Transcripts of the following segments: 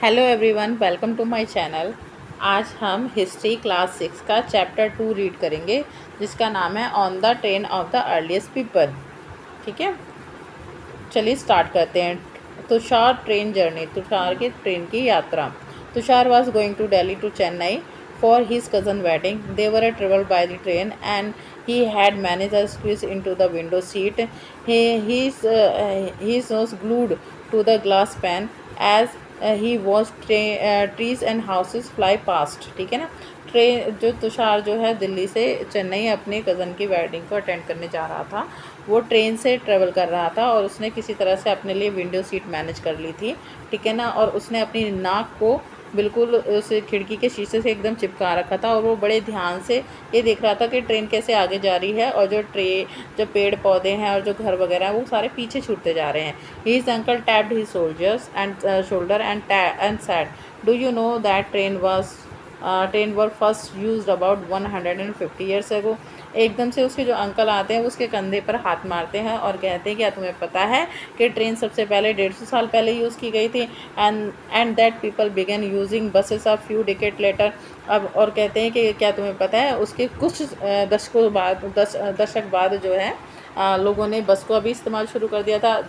Hello everyone, welcome to my channel. आज हम history class 6 का चैप्टर 2 रीड करेंगे, जिसका नाम है on the train of the earliest people. ठीक है, चलिए स्टार्ट करते हैं। तुषार ट्रेन जर्नी, तुषार की ट्रेन की यात्रा। Tushar was going to Delhi to Chennai for his cousin wedding. They were travel by the train and he had managed to squeeze into the window seat. His nose glued to the glass pane as he watched trees and houses fly past. ठीक है ना। Train जो तुषार जो है दिल्ली से चेन्नई अपने cousin की wedding को अटेंड करने जा रहा था, वो ट्रेन से ट्रेवल कर रहा था और उसने किसी तरह से अपने लिए विंडो सीट मैनेज कर ली थी। ठीक है ना। और उसने अपनी नाक को बिल्कुल उस खिड़की के शीशे से एकदम चिपका रखा था और वो बड़े ध्यान से ये देख रहा था कि ट्रेन कैसे आगे जा रही है और जो पेड़ पौधे हैं और जो घर वगैरह हैं वो सारे पीछे छूटते जा रहे हैं। His uncle tapped his soldiers and shoulder and sad, do you know that train were first used about 150 years ago. एकदम से उसके जो अंकल आते हैं वो उसके कंधे पर हाथ मारते हैं और कहते हैं, क्या तुम्हें पता है कि ट्रेन सबसे पहले 150 साल पहले यूज़ की गई थी। And that people began using buses a few decade later. अब और कहते हैं कि क्या तुम्हें पता है उसके कुछ दशक बाद जो है लोगों ने बस को अभी इस्तेमाल शुरू कर दिया था।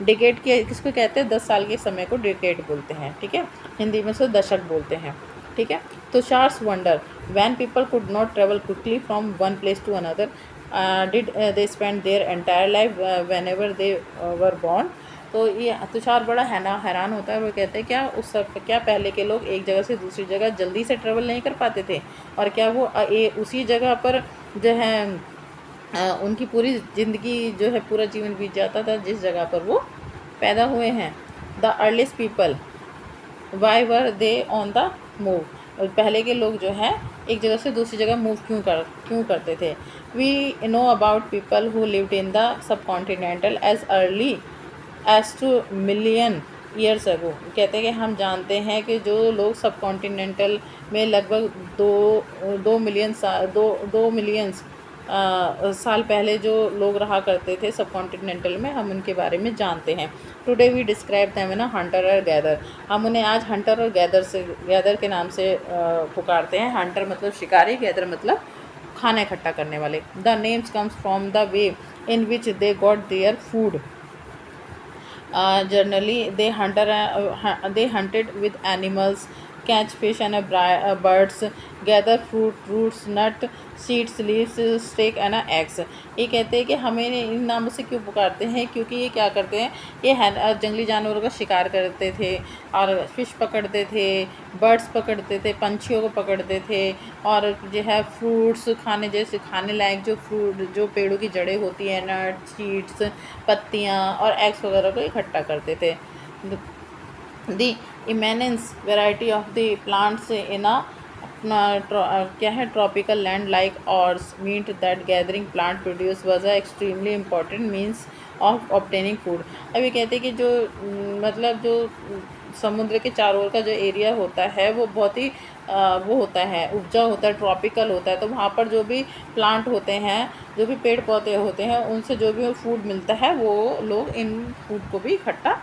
डिकेट के किसको कहते हैं, 10 साल के समय को डिकेट बोलते हैं। ठीक है, हिंदी में से दशक बोलते हैं। ठीक है। Tushar's wonder, when people could not travel quickly from one place to another, did they spend their entire life whenever they were born. तो ये तुषार बड़ा हैरान होता है। वो कहते हैं, क्या पहले के लोग एक जगह से दूसरी जगह जल्दी से ट्रेवल नहीं कर पाते थे, और क्या वो उसी जगह पर जो है उनकी पूरी ज़िंदगी जो है पूरा जीवन बीत जाता था जिस जगह पर वो पैदा हुए हैं। The earliest people, why were they on the move. पहले के लोग जो हैं एक जगह से दूसरी जगह मूव क्यों करते थे। We know about people who lived in the subcontinental as early as two million years ago. कहते हैं कि हम जानते हैं कि जो लोग सब कॉन्टिनेंटल में लगभग दो मिलियंस साल पहले जो लोग रहा करते थे सब कॉन्टिनेंटल में, हम उनके बारे में जानते हैं। टुडे वी डिस्क्राइब देम ना हंटर और गैदर। हम उन्हें आज हंटर और गैदर के नाम से पुकारते हैं। हंटर मतलब शिकारी, गैदर मतलब खाना इकट्ठा करने वाले। The names comes from the way in which they got their food. Generally, they hunted with animals, catch fish and birds, gather fruit, roots, nut, seeds, leaves, steak and eggs. ये कहते हैं कि हमें इन नामों से क्यों पुकारते हैं, क्योंकि ये क्या करते हैं, ये जंगली जानवरों का शिकार करते थे और फिश पकड़ते थे, बर्ड्स पकड़ते थे, पंछियों को पकड़ते थे, और जो है फ्रूट्स खाने जैसे खाने लायक जो फ्रूट जो पेड़ों की जड़ें होती हैं, नट सीड्स पत्तियाँ और एग्स वगैरह को इकट्ठा करते थे। The immense variety of the plants in क्या है tropical land like ours meet that gathering plant produce was a extremely important means of obtaining food. अब ये कहते हैं कि जो मतलब जो समुद्र के चारों ओर का जो एरिया होता है वो बहुत ही वो होता है, उपजाऊ होता है, ट्रॉपिकल होता है। तो वहाँ पर जो भी प्लांट होते हैं, जो भी पेड़ पौधे होते हैं, उनसे जो भी फूड मिलता है वो लोग इन फूड को भी इकट्ठा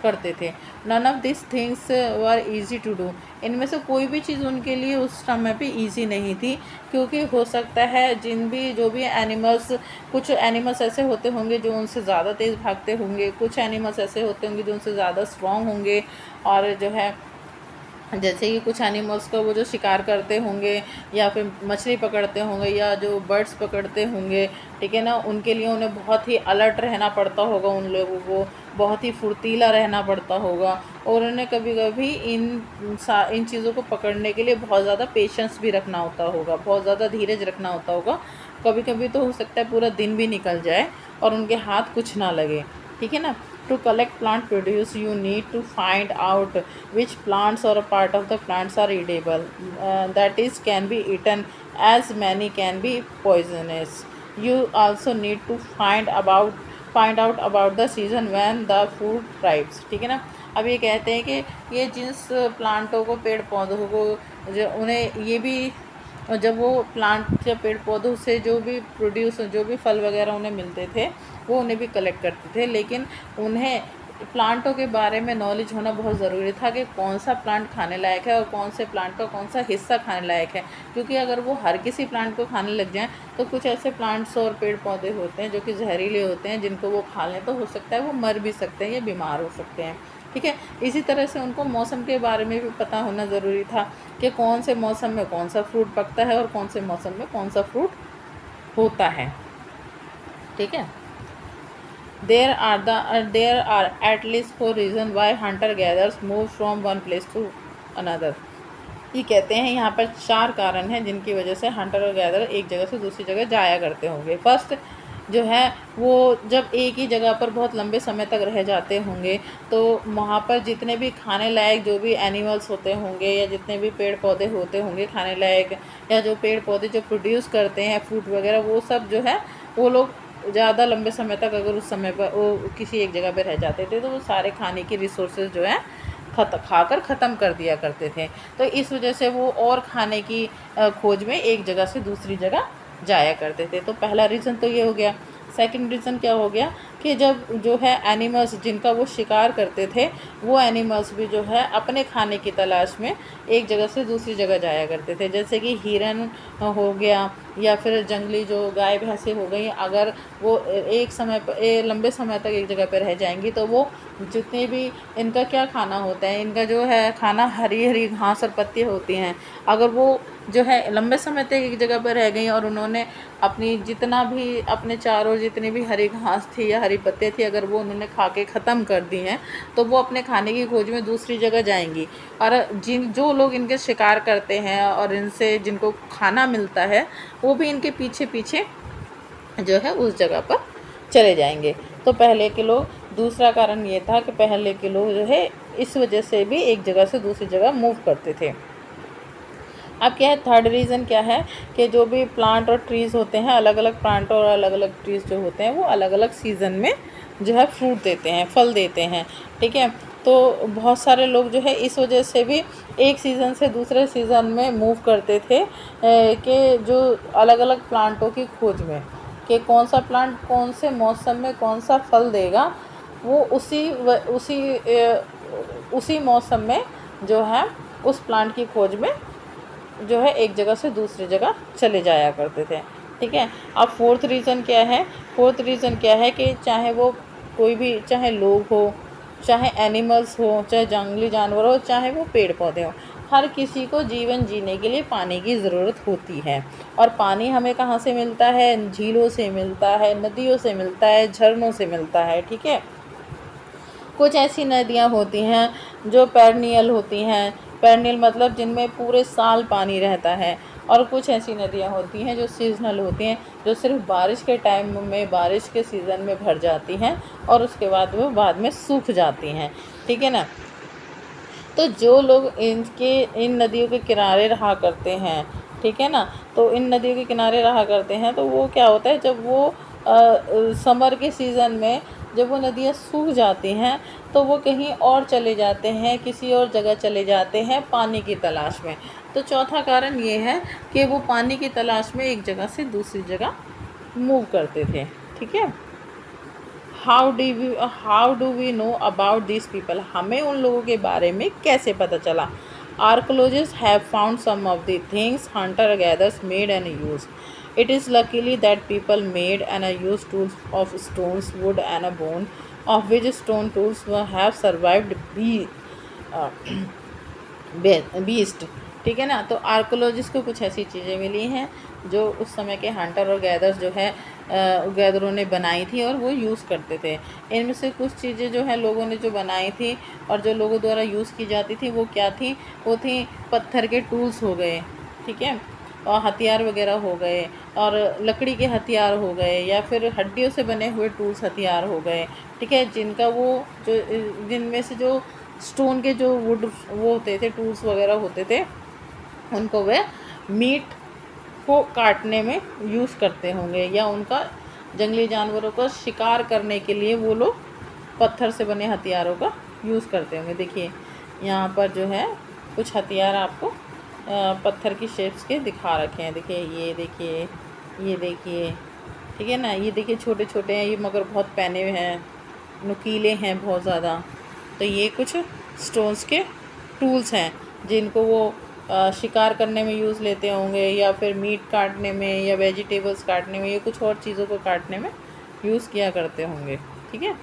करते थे। None of this things were easy to do. इनमें से कोई भी चीज़ उनके लिए उस समय पे ईजी नहीं थी, क्योंकि हो सकता है जो भी एनिमल्स, कुछ एनिमल्स ऐसे होते होंगे जो उनसे ज़्यादा तेज़ भागते होंगे, कुछ एनिमल्स ऐसे होते होंगे जो उनसे ज़्यादा स्ट्रॉन्ग होंगे, और जो है जैसे कि कुछ एनिमल्स को वो जो शिकार करते होंगे या फिर मछली पकड़ते होंगे या जो बर्ड्स पकड़ते होंगे, ठीक है ना, उनके लिए उन्हें बहुत ही अलर्ट रहना पड़ता होगा, उन लोगों को बहुत ही फुर्तीला रहना पड़ता होगा, और उन्हें कभी कभी इन चीज़ों को पकड़ने के लिए बहुत ज़्यादा पेशेंस भी रखना होता होगा, बहुत ज़्यादा धीरज रखना होता होगा। कभी कभी तो हो सकता है पूरा दिन भी निकल जाए और उनके हाथ कुछ ना लगे। ठीक है ना। To collect plant produce, you need to find out which plants or a part of the plants are edible, that is can be eaten, as many can be poisonous. You also need to find out about the season when the food thrives. ठीक है ना। अब ये कहते हैं कि ये जिस प्लांटों को, पेड़ पौधों को, जो उन्हें ये भी, और जब वो प्लांट या पेड़ पौधों से जो भी फल वगैरह उन्हें मिलते थे वो उन्हें भी कलेक्ट करते थे, लेकिन उन्हें प्लांटों के बारे में नॉलेज होना बहुत ज़रूरी था कि कौन सा प्लांट खाने लायक है और कौन से प्लांट का कौन सा हिस्सा खाने लायक है, क्योंकि अगर वो हर किसी प्लांट को खाने लग जाएं तो कुछ ऐसे प्लांट्स और पेड़ पौधे होते हैं जो कि जहरीले होते हैं, जिनको वो खा लें तो हो सकता है वो मर भी सकते हैं या बीमार हो सकते हैं। ठीक है, इसी तरह से उनको मौसम के बारे में भी पता होना ज़रूरी था कि कौन से मौसम में कौन सा फ्रूट पकता है और कौन से मौसम में कौन सा फ्रूट होता है। ठीक है, there are at least 4 reasons why hunter gatherers move from one place to another। ये कहते हैं यहाँ पर 4 कारण हैं जिनकी वजह से हंटर और गैदर एक जगह से दूसरी जगह जाया करते होंगे। फर्स्ट जो है वो जब एक ही जगह पर बहुत लंबे समय तक रह जाते होंगे तो वहाँ पर जितने भी खाने लायक जो भी एनिमल्स होते होंगे या जितने भी पेड़ पौधे होते होंगे खाने लायक, या जो पेड़ पौधे जो प्रोड्यूस करते हैं फ्रूट वगैरह, वो सब जो है वो लोग ज़्यादा लंबे समय तक अगर उस समय पर वो किसी एक जगह पर रह जाते थे तो वो सारे खाने की रिसोर्सेज जो है खाकर ख़त्म कर दिया करते थे। तो इस वजह से वो और खाने की खोज में एक जगह से दूसरी जगह जाया करते थे। तो पहला रीज़न तो ये हो गया। सेकंड रीज़न क्या हो गया कि जब जो है एनिमल्स जिनका वो शिकार करते थे वो एनिमल्स भी जो है अपने खाने की तलाश में एक जगह से दूसरी जगह जाया करते थे। जैसे कि हिरन हो गया या फिर जंगली जो गाय भैंसें हो गई, अगर वो एक समय पर लंबे समय तक एक जगह पर रह जाएंगी तो वो जितने भी इनका क्या खाना होता है, इनका जो है खाना हरी हरी घास और पत्तियाँ होती हैं, अगर वो जो है लंबे समय तक एक जगह पर रह गई और उन्होंने अपनी जितना भी अपने चारों जितनी भी हरी घास थी या हरी पत्तियाँ थी अगर वो उन्होंने खा के ख़त्म कर दी हैं तो वो अपने खाने की खोज में दूसरी जगह जाएंगी। और जो लोग इनके शिकार करते हैं और इनसे जिनको खाना मिलता है वो भी इनके पीछे पीछे जो है उस जगह पर चले जाएंगे। तो पहले के लोग, दूसरा कारण ये था कि पहले के लोग जो है इस वजह से भी एक जगह से दूसरी जगह मूव करते थे। अब क्या है, थर्ड रीज़न क्या है कि जो भी प्लांट और ट्रीज़ होते हैं, अलग अलग प्लांट और अलग अलग ट्रीज़ जो होते हैं वो अलग अलग सीज़न में जो है फ्रूट देते हैं, फल देते हैं। ठीक है, तो बहुत सारे लोग जो है इस वजह से भी एक सीज़न से दूसरे सीज़न में मूव करते थे कि जो अलग अलग प्लांटों की खोज में कि कौन सा प्लांट कौन से मौसम में कौन सा फल देगा, वो उसी मौसम में जो है उस प्लांट की खोज में जो है एक जगह से दूसरी जगह चले जाया करते थे। ठीक है, अब फोर्थ रीज़न क्या है, फोर्थ रीज़न क्या है कि चाहे वो कोई भी, चाहे लोग हो, चाहे एनिमल्स हो, चाहे जंगली जानवर हो, चाहे वो पेड़ पौधे हो, हर किसी को जीवन जीने के लिए पानी की ज़रूरत होती है। और पानी हमें कहाँ से मिलता है? झीलों से मिलता है, नदियों से मिलता है, झरनों से मिलता है। ठीक है, कुछ ऐसी नदियाँ होती हैं जो पेरनियल होती हैं, पेरनियल मतलब जिनमें पूरे साल पानी रहता है, और कुछ ऐसी नदियाँ होती हैं जो सीजनल होती हैं, जो सिर्फ बारिश के टाइम में, बारिश के सीज़न में भर जाती हैं और उसके बाद वो बाद में सूख जाती हैं। ठीक है ना, तो जो लोग इन नदियों के किनारे रहा करते हैं, ठीक है ना, तो इन नदियों के किनारे रहा करते हैं तो वो क्या होता है, जब वो समर के सीज़न में जब वो नदियाँ सूख जाती हैं तो वो कहीं और चले जाते हैं, किसी और जगह चले जाते हैं पानी की तलाश में। तो चौथा कारण ये है कि वो पानी की तलाश में एक जगह से दूसरी जगह मूव करते थे। ठीक है, how do we know about this people, हमें उन लोगों के बारे में कैसे पता चला? Archaeologist have found some of the things hunter gathers made and use. It is luckily that people made and used tools of stones, wood and a bone, of which stone tools have survived beast। ठीक है ना, तो archaeologist को कुछ ऐसी चीज़ें मिली हैं जो उस समय के हंटर और गैदर्स जो है गैदरों ने बनाई थी और वो यूज़ करते थे। इनमें से कुछ चीज़ें जो है लोगों ने जो बनाई थी और जो लोगों द्वारा यूज़ की जाती थी वो क्या थी? वो थी पत्थर के टूल्स हो गए, ठीक है, और हथियार वगैरह हो गए, और लकड़ी के हथियार हो गए, या फिर हड्डियों से बने हुए टूल्स हथियार हो गए। ठीक है, जिनका वो जो जिनमें से जो स्टोन के जो वुड वो होते थे, टूल्स वगैरह होते थे, उनको वे मीट को काटने में यूज़ करते होंगे, या उनका जंगली जानवरों का शिकार करने के लिए वो लोग पत्थर से बने हथियारों का यूज़ करते होंगे। देखिए यहाँ पर जो है कुछ हथियार आपको पत्थर की शेप्स के दिखा रखे हैं। देखिए ये देखिए, ये देखिए, ठीक है ना, ये देखिए छोटे छोटे हैं ये, मगर बहुत पहने हुए हैं। नुकीले हैं बहुत ज़्यादा। तो ये कुछ स्टोन्स के टूल्स हैं जिनको वो शिकार करने में यूज़ लेते होंगे, या फिर मीट काटने में, या वेजिटेबल्स काटने में, या कुछ और चीज़ों को काटने में यूज़ किया करते होंगे। ठीक है,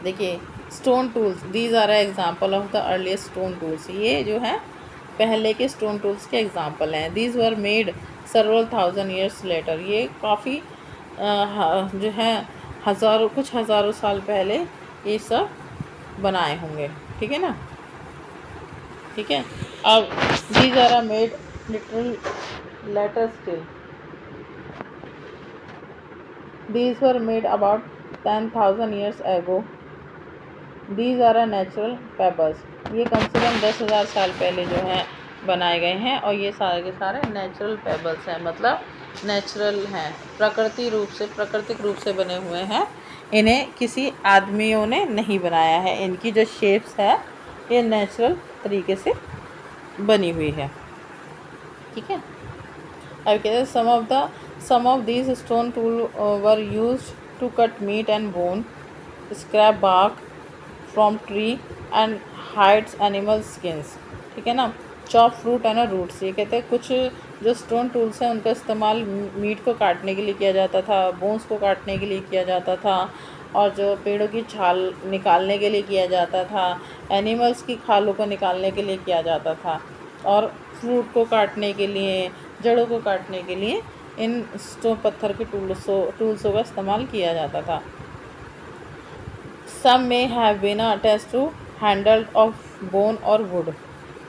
देखिए stone tools, these are example of the earliest stone tools. ये जो है पहले के स्टोन टूल्स के एग्जाम्पल हैं। These were made several thousand years later। ये काफ़ी जो है कुछ हज़ारों साल पहले ये सब बनाए होंगे। ठीक है ना, ठीक है। अब these are made literal later still. These were made about 10,000 years ago। These are natural pebbles. ये कम से कम 10,000 साल पहले जो है बनाए गए हैं, और ये सारे के सारे नेचुरल पेबल्स हैं, मतलब नेचुरल हैं, प्राकृतिक रूप से बने हुए हैं। इन्हें किसी आदमियों ने नहीं बनाया है। इनकी जो शेप्स है ये नेचुरल तरीके से बनी हुई है। ठीक है, अब कहते हैं some of these stone tool were used to cut meat and bone, scrape bark from tree and hides animal skins. ठीक है ना, चॉप फ्रूट एंड रूट्स। ये कहते हैं कुछ जो स्टोन टूल्स हैं उनका इस्तेमाल मीट को काटने के लिए किया जाता था, बोन्स को काटने के लिए किया जाता था, और जो पेड़ों की छाल निकालने के लिए किया जाता था, एनिमल्स की खालों को निकालने के लिए किया जाता था, और फ्रूट को काटने के लिए, जड़ों को काटने के लिए इन स्टोन पत्थर के टूल्सों का इस्तेमाल किया जाता था। Some may have been attached to handle of bone और wood।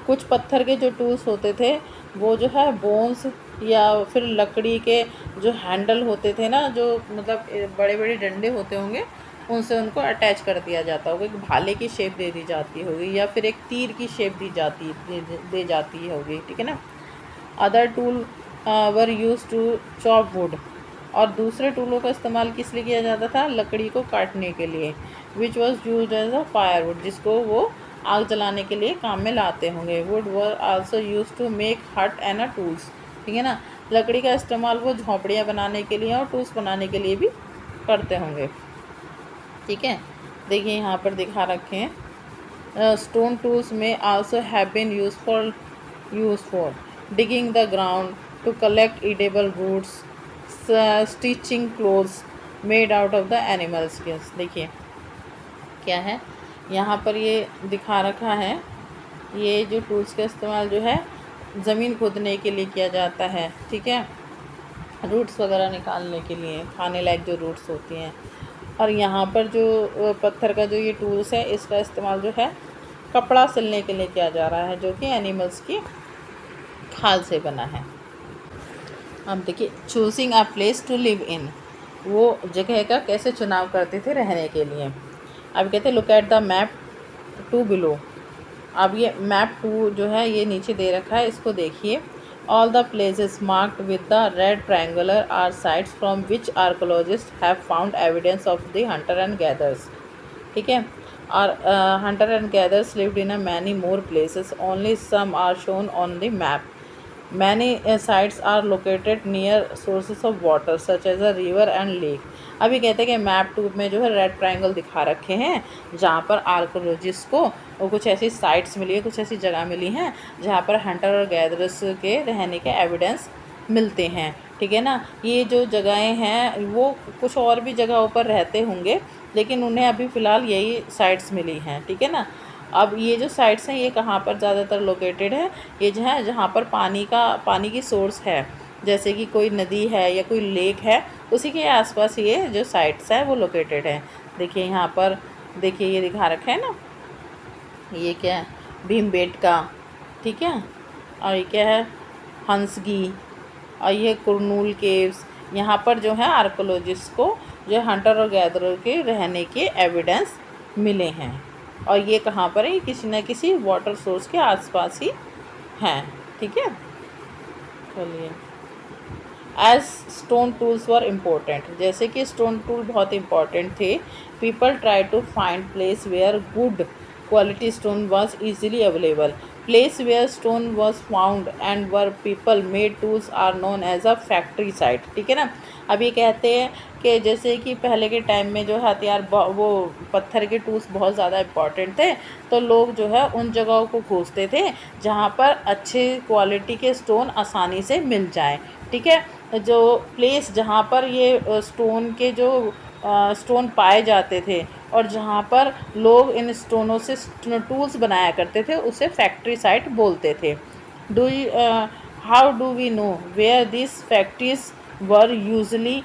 कुछ पत्थर के जो टूल्स होते थे वो जो है बोन्स या फिर लकड़ी के जो हैंडल होते थे ना, जो मतलब बड़े बड़े डंडे होते होंगे, उनसे उनको अटैच कर दिया जाता होगा, एक भाले की शेप दे दी जाती होगी, या फिर एक तीर की शेप दे जाती होगी। ठीक है ना। Other tool were use to chop wood. और दूसरे टूलों का इस्तेमाल किस लिए किया जाता था? लकड़ी को काटने के लिए। Which was use as a firewood, जिसको वो आग जलाने के लिए काम में लाते होंगे। Wood were also use to make hut and a tools. ठीक है ना, लकड़ी का इस्तेमाल वो झोंपड़ियाँ बनाने के लिए और टूल्स बनाने के लिए भी करते होंगे। ठीक है, देखिए यहाँ पर दिखा रखे हैं स्टोन टूल्स में also have been use for digging the ground to collect edible roots, stitching clothes made out of the animal skins। देखिए क्या है यहाँ पर ये दिखा रखा है, ये जो टूल्स का इस्तेमाल जो है ज़मीन खोदने के लिए किया जाता है। ठीक है, रूट्स वगैरह निकालने के लिए, खाने लायक जो रूट्स होती हैं। और यहाँ पर जो पत्थर का जो ये टूल्स है, इसका इस्तेमाल जो है कपड़ा सिलने के लिए किया जा रहा है, जो कि एनिमल्स की खाल से बना है। अब देखिए choosing a place to live in, वो जगह का कैसे चुनाव करते थे रहने के लिए। अब कहते हैं look at the map 2 below. अब ये मैप 2 जो है ये नीचे दे रखा है, इसको देखिए। All the places marked with the red triangular are sites from which archaeologist have found evidence of the hunter and gathers. ठीक है, और hunter and gathers lived in a many more places, only some are shown on the map. Many sites are located near sources of water such as a river and lake। अभी कहते हैं कि map 2 में जो है red triangle दिखा रखे हैं, जहाँ पर आर्कोलॉजिस्ट को वो कुछ ऐसी साइट्स मिली है, कुछ ऐसी जगह मिली हैं जहाँ पर हंटर और गैदरर्स के रहने के एविडेंस मिलते हैं। ठीक है ना, ये जो जगहें हैं वो कुछ और भी जगहों पर रहते होंगे, लेकिन उन्हें अभी फ़िलहाल यही साइट्स मिली हैं। ठीक है ना, अब ये जो साइट्स हैं ये कहाँ पर ज़्यादातर लोकेटेड है? ये जो है जहाँ पर पानी की सोर्स है, जैसे कि कोई नदी है या कोई लेक है, उसी के आसपास ये जो साइट्स है वो लोकेटेड है। देखिए यहाँ पर, देखिए ये दिखा रखा है ना, ये क्या है? भीमबेटका। ठीक है, और ये क्या है? हंसगी। और ये कुरनूल केव्स। यहाँ पर जो है आर्कोलॉजिस्ट को जो हंटर और गैदरर के रहने के एविडेंस मिले हैं, और ये कहाँ पर है? किसी न किसी वाटर सोर्स के आसपास ही हैं। ठीक है, चलिए। As stone tools were important, जैसे कि स्टोन टूल बहुत इम्पोर्टेंट थे, people try to find place where good quality stone was easily available. Place where stone was found and where people made tools are known as a factory site. ठीक है ना। अब ये कहते हैं कि जैसे कि पहले के टाइम में जो हथियार वो पत्थर के टूल्स बहुत ज़्यादा इम्पॉर्टेंट थे, तो लोग जो है उन जगहों को खोजते थे जहाँ पर अच्छे क्वालिटी के स्टोन आसानी से मिल जाएं। ठीक है। जो प्लेस जहाँ पर ये स्टोन के जो स्टोन पाए जाते थे और जहाँ पर लोग इन स्टोनों से टूल्स बनाया करते थे, उसे फैक्ट्री साइट बोलते थे। Do how do we know where this factories were usually,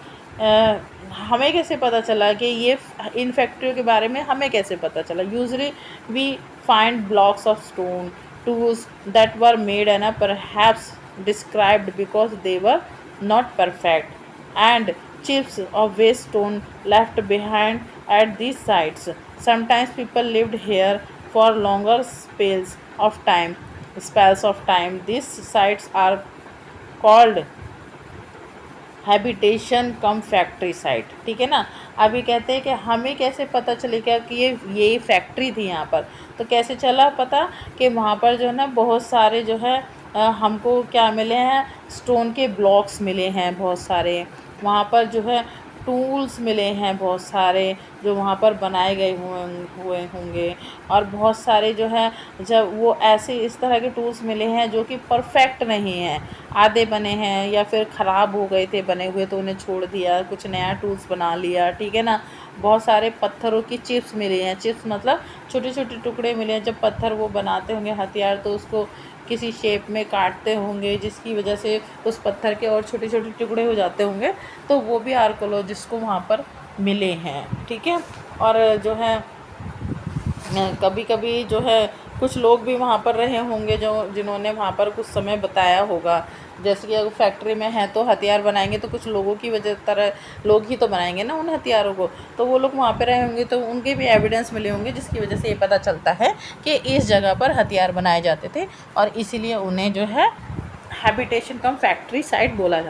हमें कैसे पता चला कि ये इन फैक्ट्रियों के बारे में हमें कैसे पता चला। Usually we find blocks of stone tools that were made and perhaps described because they were not perfect, and chips of waste stone left behind at these sites. Sometimes people lived here for longer spells of time. These sites are called habitation come factory site. ठीक है ना। अभी कहते हैं कि हमें कैसे पता चलेगा कि ये फैक्ट्री थी यहाँ पर, तो कैसे चला पता कि वहाँ पर जो है ना बहुत सारे जो है हमको क्या मिले हैं, स्टोन के ब्लॉक्स मिले हैं बहुत सारे, वहाँ पर जो है टूल्स मिले हैं बहुत सारे जो वहाँ पर बनाए गए हुए होंगे, और बहुत सारे जो है जब वो ऐसे इस तरह के टूल्स मिले हैं जो कि परफेक्ट नहीं हैं, आधे बने हैं या फिर ख़राब हो गए थे बने हुए तो उन्हें छोड़ दिया, कुछ नया टूल्स बना लिया। ठीक है ना। बहुत सारे पत्थरों की चिप्स मिले हैं। चिप्स मतलब छोटे छोटे टुकड़े मिले हैं। जब पत्थर वो बनाते होंगे हथियार तो उसको किसी शेप में काटते होंगे जिसकी वजह से उस पत्थर के और छोटे छोटे टुकड़े हो जाते होंगे, तो वो भी आर्कोलॉजिस्ट को वहाँ पर मिले हैं। ठीक है। और जो है कभी कभी जो है कुछ लोग भी वहाँ पर रहे होंगे जो जिन्होंने वहाँ पर कुछ समय बताया होगा। जैसे कि अगर फैक्ट्री में है तो हथियार बनाएंगे तो कुछ लोगों की वजह तरह लोग ही तो बनाएंगे ना उन हथियारों को, तो वो लोग वहाँ पे रहे होंगे तो उनके भी एविडेंस मिले होंगे जिसकी वजह से ये पता चलता है कि इस जगह पर हथियार बनाए जाते थे और इसीलिए उन्हें जो है हैबिटेशन कम फैक्ट्री साइट बोला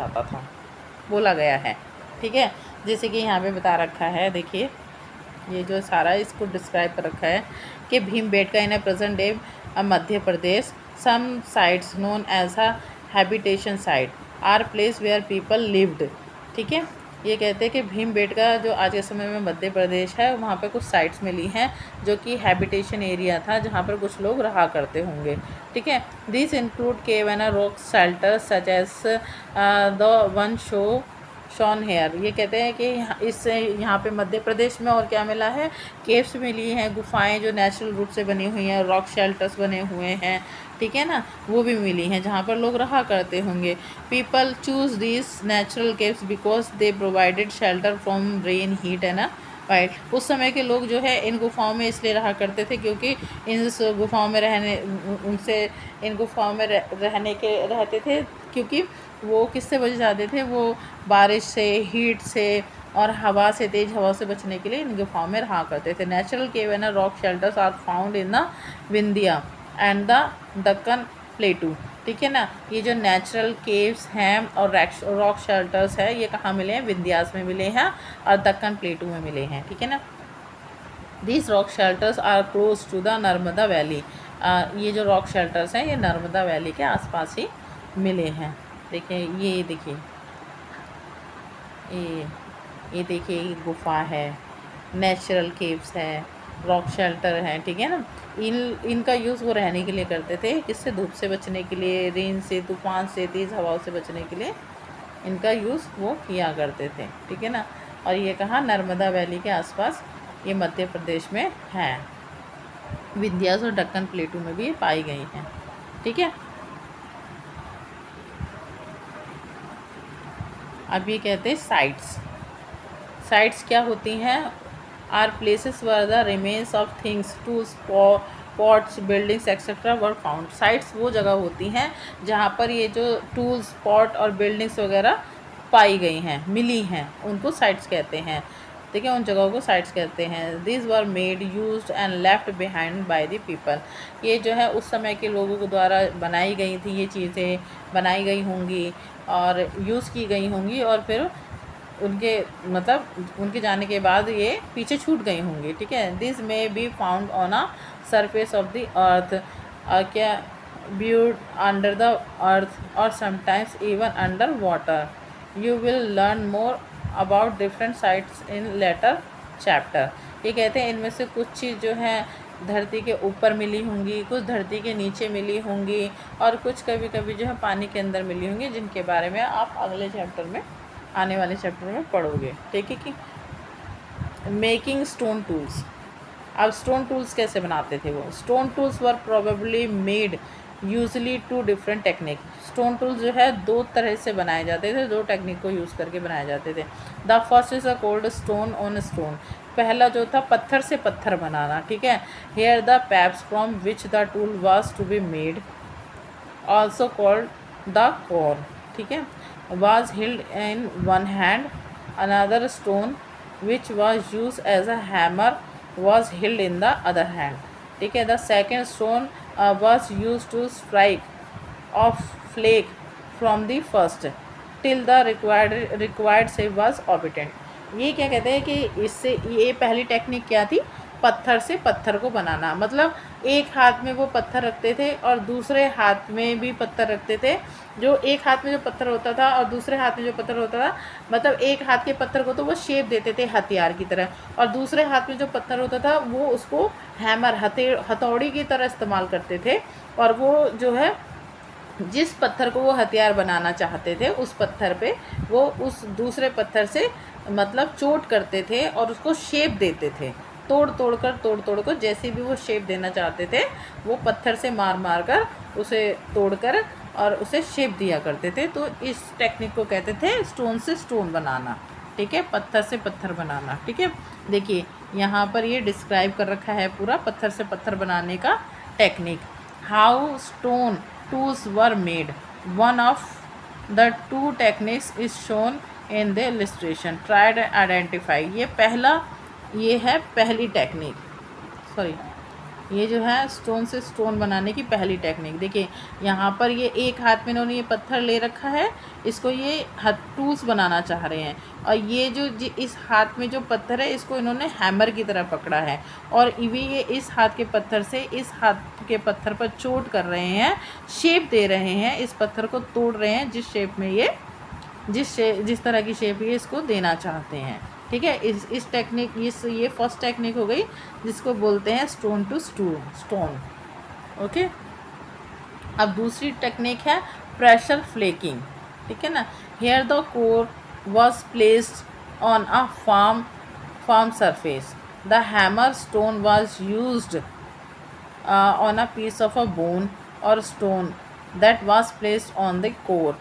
गया है। ठीक है। जैसे कि यहाँ पे बता रखा है, देखिए ये जो सारा इसको डिस्क्राइब कर रखा है कि Bhimbetka in a present day Madhya Pradesh, some sites known as a habitation site are place where people lived. ठीक है। ये कहते हैं कि भीमबेटका जो आज के समय में मध्य प्रदेश है, वहाँ पे कुछ साइट्स मिली हैं जो कि हैबिटेशन एरिया था जहाँ पर कुछ लोग रहा करते होंगे। ठीक है। This include cave and rock shelter such as the one shown here. ये कहते हैं कि इससे यहाँ पे मध्य प्रदेश में और क्या मिला है, केव्स मिली हैं, गुफाएं जो नेचुरल रूप से बनी हुई हैं, रॉक शेल्टर्स बने हुए हैं। ठीक है ना। वो भी मिली हैं जहाँ पर लोग रहा करते होंगे। People choose this natural caves because they provided shelter from rain heat है ना वाइट। उस समय के लोग जो है इन गुफाओं में इसलिए रहा करते थे क्योंकि इन गुफाओं में रहने के रहते थे क्योंकि वो किससे बच जाते थे, वो बारिश से, हीट से और हवा से, तेज़ हवा से बचने के लिए इन गुफाओं में रहा करते थे। Natural cave and rock shelters are found in the Vindhya and the Deccan plateau. ठीक है ना। ये जो नेचुरल केव्स हैं और रॉक शेल्टर्स है ये कहाँ मिले हैं, विंध्यास में मिले हैं और दक्कन प्लेटू में मिले हैं। ठीक है ना। These rock shelters are close to the Narmada valley. ये जो रॉक शेल्टर्स हैं ये नर्मदा वैली के आसपास ही मिले हैं। देखिए ये देखिए ये देखिए गुफा है, नेचुरल केव्स है, रॉक शेल्टर है। ठीक है ना। इनका यूज़ वो रहने के लिए करते थे, किससे, धूप से बचने के लिए, रेन से, तूफान से, तेज़ हवाओं से बचने के लिए इनका यूज़ वो किया करते थे। ठीक है ना। और ये कहाँ, नर्मदा वैली के आसपास ये मध्य प्रदेश में है। विंध्यास और दक्कन प्लेटू में भी ये पाई गई हैं। ठीक है। अब ये कहते हैं साइट्स क्या होती हैं, are places where the remains of things, tools, pots, buildings etcetera were found. Sites वो जगह होती हैं जहाँ पर ये जो टूल्स, पॉट और बिल्डिंग्स वगैरह पाई गई हैं, मिली हैं, उनको साइट्स कहते हैं। ठीक है। उन जगहों को साइट्स कहते हैं। This were made, used and left behind by the people. ये जो है उस समय के लोगों के द्वारा बनाई गई थी, ये चीज़ें बनाई गई होंगी और यूज़ की गई होंगी और फिर उनके जाने के बाद ये पीछे छूट गई होंगी। ठीक है। This may be found on a surface of the earth, क्या buried under the earth or sometimes even under water. You will learn more about different sites in later chapter. ये कहते हैं इनमें से कुछ चीज़ जो है धरती के ऊपर मिली होंगी, कुछ धरती के नीचे मिली होंगी और कुछ कभी कभी जो है पानी के अंदर मिली होंगी, जिनके बारे में आप अगले चैप्टर में, आने वाले चैप्टर में पढ़ोगे। ठीक है कि मेकिंग स्टोन टूल्स। अब स्टोन टूल्स कैसे बनाते थे वो? Stone tools were probably made usually two different technique. Stone tools जो है दो तरह से बनाए जाते थे, दो टेक्निक को यूज़ करके बनाए जाते थे। The first is a called stone on stone. पहला जो था पत्थर से पत्थर बनाना। ठीक है। हेयर द पैप्स from which the tool was to be made, also called the core. ठीक है। Was held in one hand, another stone which was used as a hammer was held in the other hand. ठीक है। The second stone was used to strike off flake from the first till the required shape was obtained. ये क्या कहते हैं कि इससे ये पहली टेक्निक क्या थी? पत्थर से पत्थर को बनाना। मतलब एक हाथ में वो पत्थर रखते थे और दूसरे हाथ में भी पत्थर रखते थे। जो एक हाथ में जो पत्थर होता था और दूसरे हाथ में जो पत्थर होता था, मतलब एक हाथ के पत्थर को तो वो शेप देते थे हथियार की तरह, और दूसरे हाथ में जो पत्थर होता था वो उसको हैमर, हथौड़ी की तरह इस्तेमाल करते थे। और वो जो है जिस पत्थर को वो हथियार बनाना चाहते थे उस पत्थर पे वो उस दूसरे पत्थर से मतलब चोट करते थे और उसको शेप देते थे। तोड़ तोड़ कर जैसे भी वो शेप देना चाहते थे वो पत्थर से मार मार कर उसे तोड़कर और उसे शेप दिया करते थे। तो इस टेक्निक को कहते थे स्टोन से स्टोन बनाना। ठीक है। पत्थर से पत्थर बनाना। ठीक है। देखिए यहाँ पर ये डिस्क्राइब कर रखा है पूरा पत्थर से पत्थर बनाने का technique. How stone tools were made, one of the two techniques is shown in the illustration, tried identify. ये है पहली टेक्निक, सॉरी ये जो है स्टोन से स्टोन बनाने की पहली टेक्निक। देखिए यहाँ पर ये एक हाथ में इन्होंने ये पत्थर ले रखा है, इसको ये टूल्स बनाना चाह रहे हैं, और ये जो इस हाथ में जो पत्थर है इसको इन्होंने हैमर की तरह पकड़ा है, और ये इस हाथ के पत्थर से इस हाथ के पत्थर पर चोट कर रहे हैं, शेप दे रहे हैं, इस पत्थर को तोड़ रहे हैं जिस शेप में ये जिस तरह की शेप ये इसको देना चाहते हैं। ठीक है। इस टेक्निक ये फर्स्ट टेक्निक हो गई जिसको बोलते हैं स्टोन टू स्टोन। ओके। अब दूसरी टेक्निक है प्रेशर फ्लेकिंग। ठीक है ना। Here the core was placed on a firm surface, the hammer stone was used on a piece of a bone और stone that was placed on the core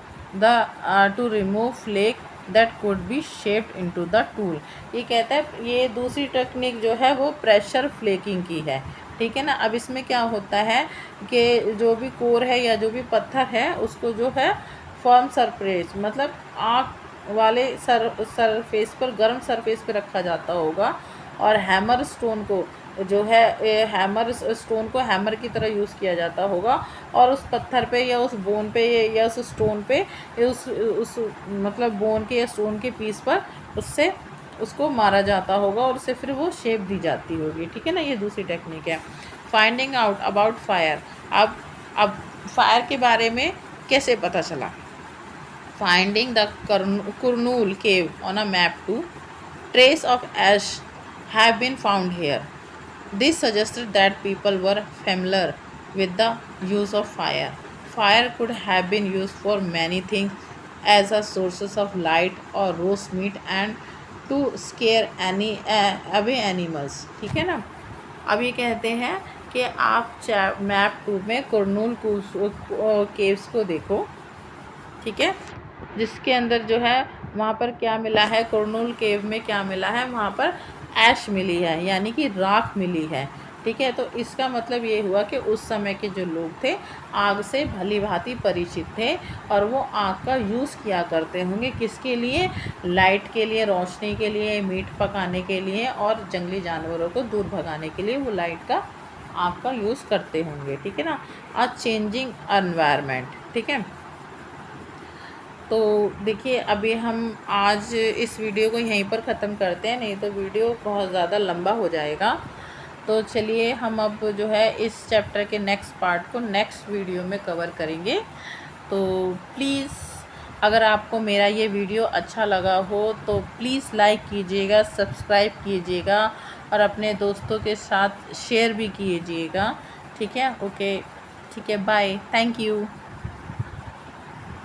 to remove flake that could be shaped into the tool. ये कहता है ये दूसरी technique जो है वो pressure flaking की है। ठीक है ना। अब इसमें क्या होता है कि जो भी कोर है या जो भी पत्थर है उसको जो है फर्म सरफेस मतलब आग वाले सरफेस पर, गर्म सरफेस पर रखा जाता होगा, और हैमर स्टोन को जो है हैमर स्टोन को हैमर की तरह यूज़ किया जाता होगा, और उस पत्थर पे या उस बोन पे या उस स्टोन पे उस मतलब बोन के या स्टोन के पीस पर उससे उसको मारा जाता होगा और उससे फिर वो शेप दी जाती होगी। ठीक है ना। ये दूसरी टेक्निक है। Finding out about fire. अब फायर के बारे में कैसे पता चला? Finding the Kurnool cave on a map to trace of ash have been found here. This suggested that people were familiar with the use of fire. Fire could have been used for many things as a sources of light or roast meat and to scare away animals. ठीक है ना। अब ये कहते हैं कि आप map 2 में कुरनूल केव्स को देखो। ठीक है। जिसके अंदर जो है वहाँ पर क्या मिला है, कुरनूल केव में क्या मिला है, वहाँ पर ऐश मिली है यानी कि राख मिली है। ठीक है। तो इसका मतलब ये हुआ कि उस समय के जो लोग थे आग से भली भांति परिचित थे और वो आग का यूज़ किया करते होंगे। किसके लिए? लाइट के लिए, रोशनी के लिए, मीट पकाने के लिए और जंगली जानवरों को दूर भगाने के लिए वो लाइट का, आग का यूज़ करते होंगे। ठीक है ना। अ चेंजिंग एनवायरनमेंट। ठीक है। तो देखिए अभी हम आज इस वीडियो को यहीं पर ख़त्म करते हैं, नहीं तो वीडियो बहुत ज़्यादा लंबा हो जाएगा। तो चलिए हम अब जो है इस चैप्टर के नेक्स्ट पार्ट को नेक्स्ट वीडियो में कवर करेंगे। तो प्लीज़ अगर आपको मेरा ये वीडियो अच्छा लगा हो तो प्लीज़ लाइक कीजिएगा, सब्सक्राइब कीजिएगा और अपने दोस्तों के साथ शेयर भी कीजिएगा। ठीक है, ओके, ठीक है, बाय, थैंक यू।